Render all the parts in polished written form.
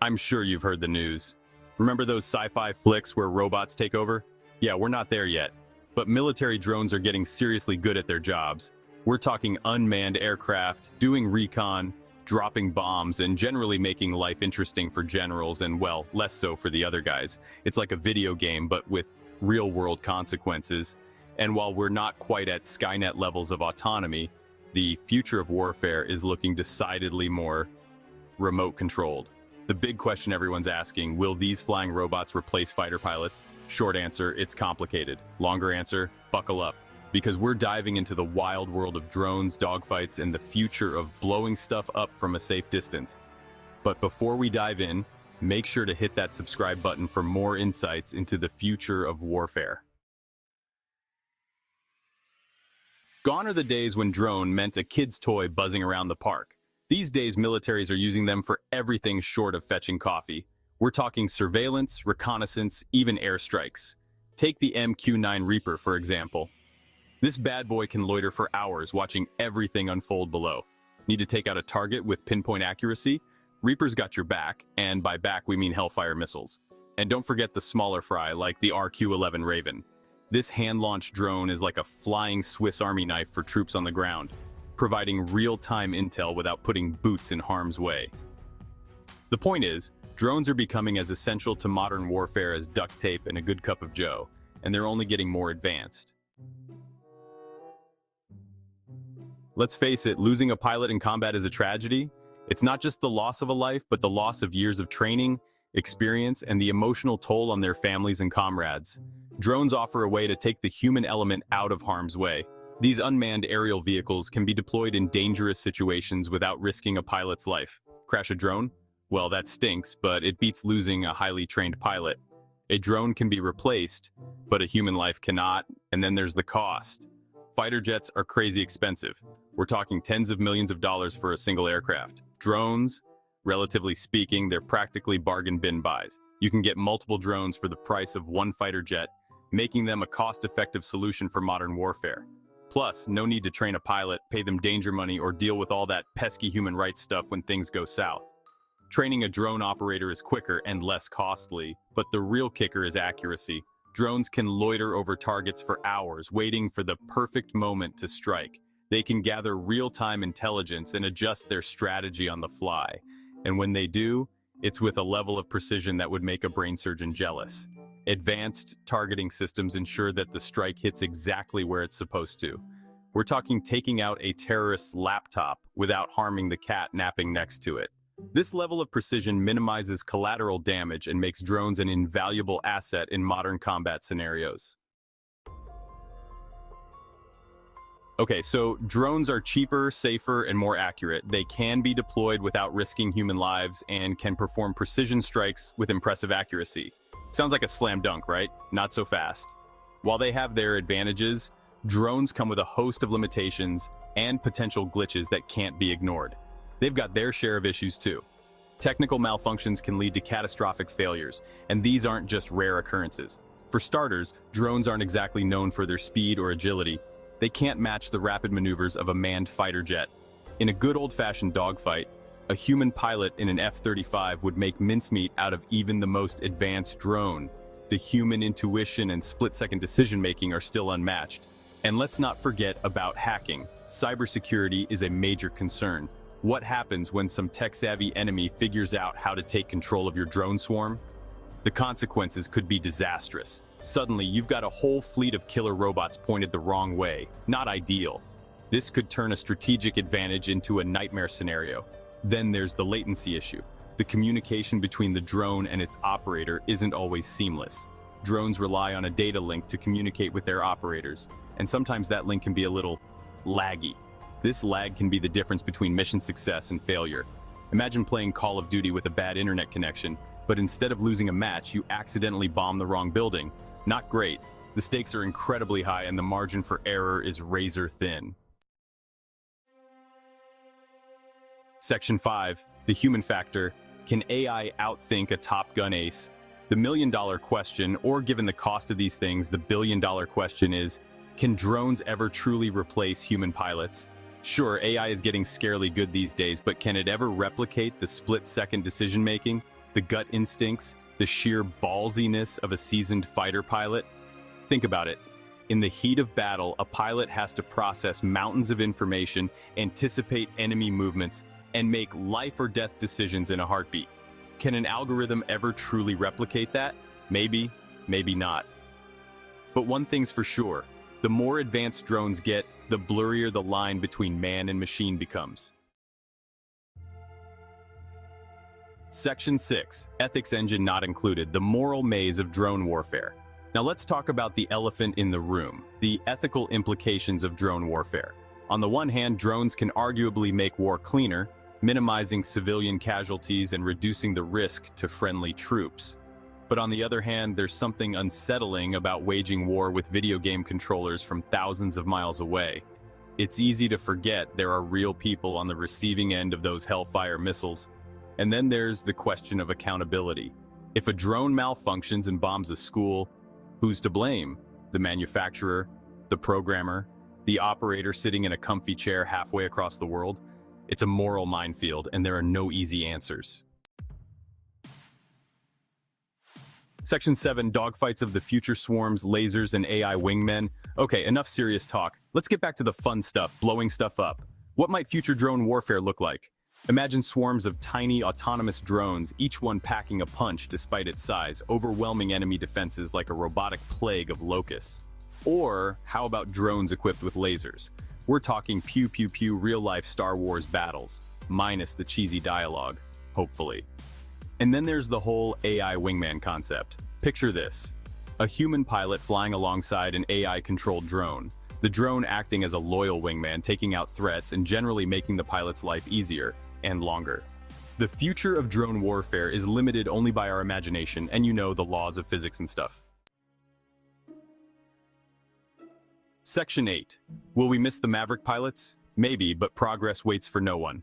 I'm sure you've heard the news. Remember those sci-fi flicks where robots take over? Yeah, we're not there yet. But military drones are getting seriously good at their jobs. We're talking unmanned aircraft, doing recon, dropping bombs, and generally making life interesting for generals and, well, less so for the other guys. It's like a video game, but with real-world consequences. And while we're not quite at Skynet levels of autonomy, the future of warfare is looking decidedly more remote-controlled. The big question everyone's asking, will these flying robots replace fighter pilots? Short answer, it's complicated. Longer answer, buckle up. Because we're diving into the wild world of drones, dogfights, and the future of blowing stuff up from a safe distance. But before we dive in, make sure to hit that subscribe button for more insights into the future of warfare. Gone are the days when drone meant a kid's toy buzzing around the park. These days, militaries are using them for everything short of fetching coffee. We're talking surveillance, reconnaissance, even airstrikes. Take the MQ-9 Reaper, for example. This bad boy can loiter for hours watching everything unfold below. Need to take out a target with pinpoint accuracy? Reaper's got your back, and by back we mean Hellfire missiles. And don't forget the smaller fry, like the RQ-11 Raven. This hand-launched drone is like a flying Swiss Army knife for troops on the ground, providing real-time intel without putting boots in harm's way. The point is, drones are becoming as essential to modern warfare as duct tape and a good cup of joe, and they're only getting more advanced. Let's face it, losing a pilot in combat is a tragedy. It's not just the loss of a life, but the loss of years of training, experience, and the emotional toll on their families and comrades. Drones offer a way to take the human element out of harm's way. These unmanned aerial vehicles can be deployed in dangerous situations without risking a pilot's life. Crash a drone? Well, that stinks, but it beats losing a highly trained pilot. A drone can be replaced, but a human life cannot, and then there's the cost. Fighter jets are crazy expensive. We're talking tens of millions of dollars for a single aircraft. Drones, relatively speaking, they're practically bargain bin buys. You can get multiple drones for the price of one fighter jet, making them a cost-effective solution for modern warfare. Plus, no need to train a pilot, pay them danger money, or deal with all that pesky human rights stuff when things go south. Training a drone operator is quicker and less costly, but the real kicker is accuracy. Drones can loiter over targets for hours, waiting for the perfect moment to strike. They can gather real-time intelligence and adjust their strategy on the fly. And when they do, it's with a level of precision that would make a brain surgeon jealous. Advanced targeting systems ensure that the strike hits exactly where it's supposed to. We're talking taking out a terrorist's laptop without harming the cat napping next to it. This level of precision minimizes collateral damage and makes drones an invaluable asset in modern combat scenarios. Okay, so drones are cheaper, safer, and more accurate. They can be deployed without risking human lives and can perform precision strikes with impressive accuracy. Sounds like a slam dunk, right? Not so fast. While they have their advantages, drones come with a host of limitations and potential glitches that can't be ignored. They've got their share of issues too. Technical malfunctions can lead to catastrophic failures, and these aren't just rare occurrences. For starters, drones aren't exactly known for their speed or agility. They can't match the rapid maneuvers of a manned fighter jet. In a good old-fashioned dogfight, a human pilot in an F-35 would make mincemeat out of even the most advanced drone. The human intuition and split-second decision-making are still unmatched. And let's not forget about hacking. Cybersecurity is a major concern. What happens when some tech-savvy enemy figures out how to take control of your drone swarm? The consequences could be disastrous. Suddenly, you've got a whole fleet of killer robots pointed the wrong way. Not ideal. This could turn a strategic advantage into a nightmare scenario. Then there's the latency issue. The communication between the drone and its operator isn't always seamless. Drones rely on a data link to communicate with their operators, and sometimes that link can be a little laggy. This lag can be the difference between mission success and failure. Imagine playing Call of Duty with a bad internet connection, but instead of losing a match, you accidentally bomb the wrong building. Not great. The stakes are incredibly high and the margin for error is razor thin. Section 5, the human factor. Can AI outthink a Top Gun ace? The million-dollar question, or given the cost of these things, the billion-dollar question is, can drones ever truly replace human pilots? Sure, AI is getting scarily good these days, but can it ever replicate the split-second decision-making? the gut instincts, the sheer ballsiness of a seasoned fighter pilot? Think about it. In the heat of battle, a pilot has to process mountains of information, anticipate enemy movements, and make life or death decisions in a heartbeat. Can an algorithm ever truly replicate that? Maybe, maybe not. But one thing's for sure, the more advanced drones get, the blurrier the line between man and machine becomes. Section 6, Ethics Engine Not Included, the moral maze of drone warfare. Now let's talk about the elephant in the room, the ethical implications of drone warfare. On the one hand, drones can arguably make war cleaner, minimizing civilian casualties and reducing the risk to friendly troops. But on the other hand, there's something unsettling about waging war with video game controllers from thousands of miles away. It's easy to forget there are real people on the receiving end of those Hellfire missiles. And then there's the question of accountability. If a drone malfunctions and bombs a school, who's to blame? The manufacturer, the programmer, the operator sitting in a comfy chair halfway across the world? It's a moral minefield, and there are no easy answers. Section 7, Dogfights of the Future Swarms, Lasers, and AI Wingmen. Okay, enough serious talk. Let's get back to the fun stuff, blowing stuff up. What might future drone warfare look like? Imagine swarms of tiny, autonomous drones, each one packing a punch despite its size, overwhelming enemy defenses like a robotic plague of locusts. Or, how about drones equipped with lasers? We're talking pew-pew-pew real-life Star Wars battles, minus the cheesy dialogue, hopefully. And then there's the whole AI wingman concept. Picture this: a human pilot flying alongside an AI-controlled drone. The drone acting as a loyal wingman, taking out threats and generally making the pilot's life easier and longer. The future of drone warfare is limited only by our imagination, and you know, the laws of physics and stuff. Section 8. Will we miss the Maverick pilots? Maybe, but progress waits for no one.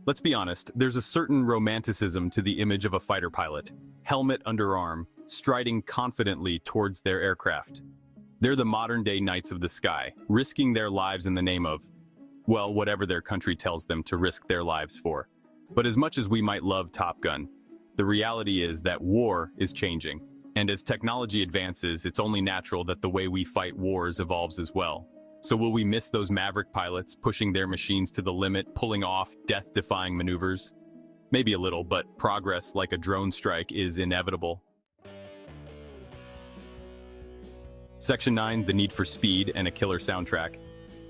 Let's be honest, there's a certain romanticism to the image of a fighter pilot, helmet under arm, striding confidently towards their aircraft. They're the modern-day knights of the sky, risking their lives in the name of, well, whatever their country tells them to risk their lives for. But as much as we might love Top Gun, the reality is that war is changing. And as technology advances, it's only natural that the way we fight wars evolves as well. So will we miss those Maverick pilots pushing their machines to the limit, pulling off death-defying maneuvers? Maybe a little, but progress, like a drone strike, is inevitable. Section 9, the need for speed and a killer soundtrack.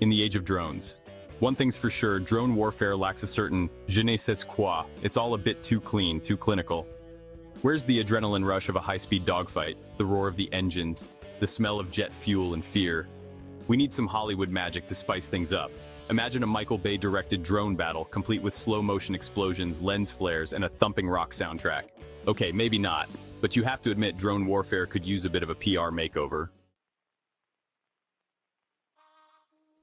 In the age of drones. One thing's for sure, drone warfare lacks a certain je ne sais quoi. It's all a bit too clean, too clinical. Where's the adrenaline rush of a high-speed dogfight, the roar of the engines, the smell of jet fuel and fear? We need some Hollywood magic to spice things up. Imagine a Michael Bay-directed drone battle, complete with slow-motion explosions, lens flares, and a thumping rock soundtrack. Okay, maybe not, but you have to admit drone warfare could use a bit of a PR makeover.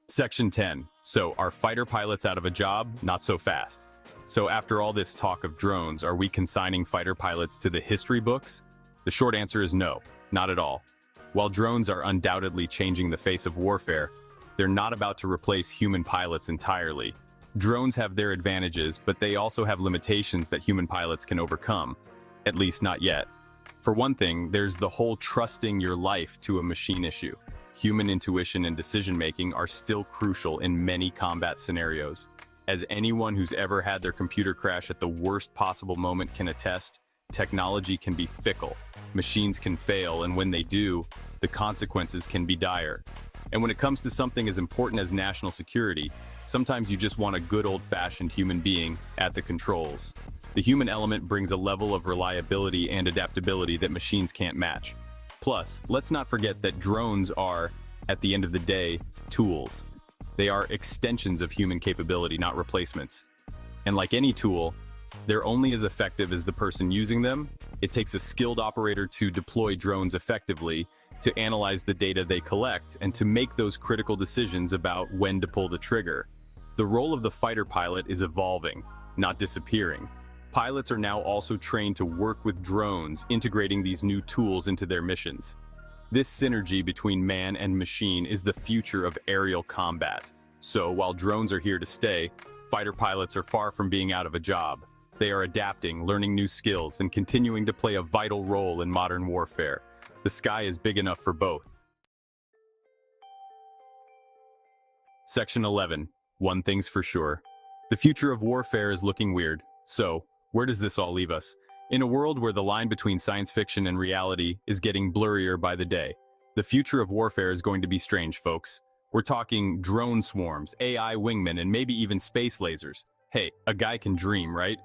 Section 10. So, are fighter pilots out of a job? Not so fast. So after all this talk of drones, are we consigning fighter pilots to the history books? The short answer is no, not at all. While drones are undoubtedly changing the face of warfare, they're not about to replace human pilots entirely. Drones have their advantages, but they also have limitations that human pilots can overcome. At least not yet. For one thing, there's the whole trusting your life to a machine issue. Human intuition and decision-making are still crucial in many combat scenarios. As anyone who's ever had their computer crash at the worst possible moment can attest, technology can be fickle. Machines can fail, and when they do, the consequences can be dire. And when it comes to something as important as national security, sometimes you just want a good old-fashioned human being at the controls. The human element brings a level of reliability and adaptability that machines can't match. Plus, let's not forget that drones are, at the end of the day, tools. They are extensions of human capability, not replacements. And like any tool, they're only as effective as the person using them. It takes a skilled operator to deploy drones effectively, to analyze the data they collect, and to make those critical decisions about when to pull the trigger. The role of the fighter pilot is evolving, not disappearing. Pilots are now also trained to work with drones, integrating these new tools into their missions. This synergy between man and machine is the future of aerial combat. So, while drones are here to stay, fighter pilots are far from being out of a job. They are adapting, learning new skills, and continuing to play a vital role in modern warfare. The sky is big enough for both. Section 11. One thing's for sure. The future of warfare is looking weird. So, where does this all leave us? In a world where the line between science fiction and reality is getting blurrier by the day, the future of warfare is going to be strange, folks. We're talking drone swarms, AI wingmen, and maybe even space lasers. Hey, a guy can dream, right?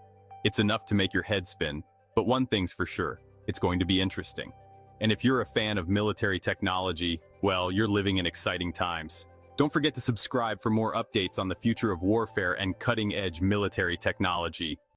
It's enough to make your head spin. But one thing's for sure, it's going to be interesting. And if you're a fan of military technology, well, you're living in exciting times. Don't forget to subscribe for more updates on the future of warfare and cutting-edge military technology.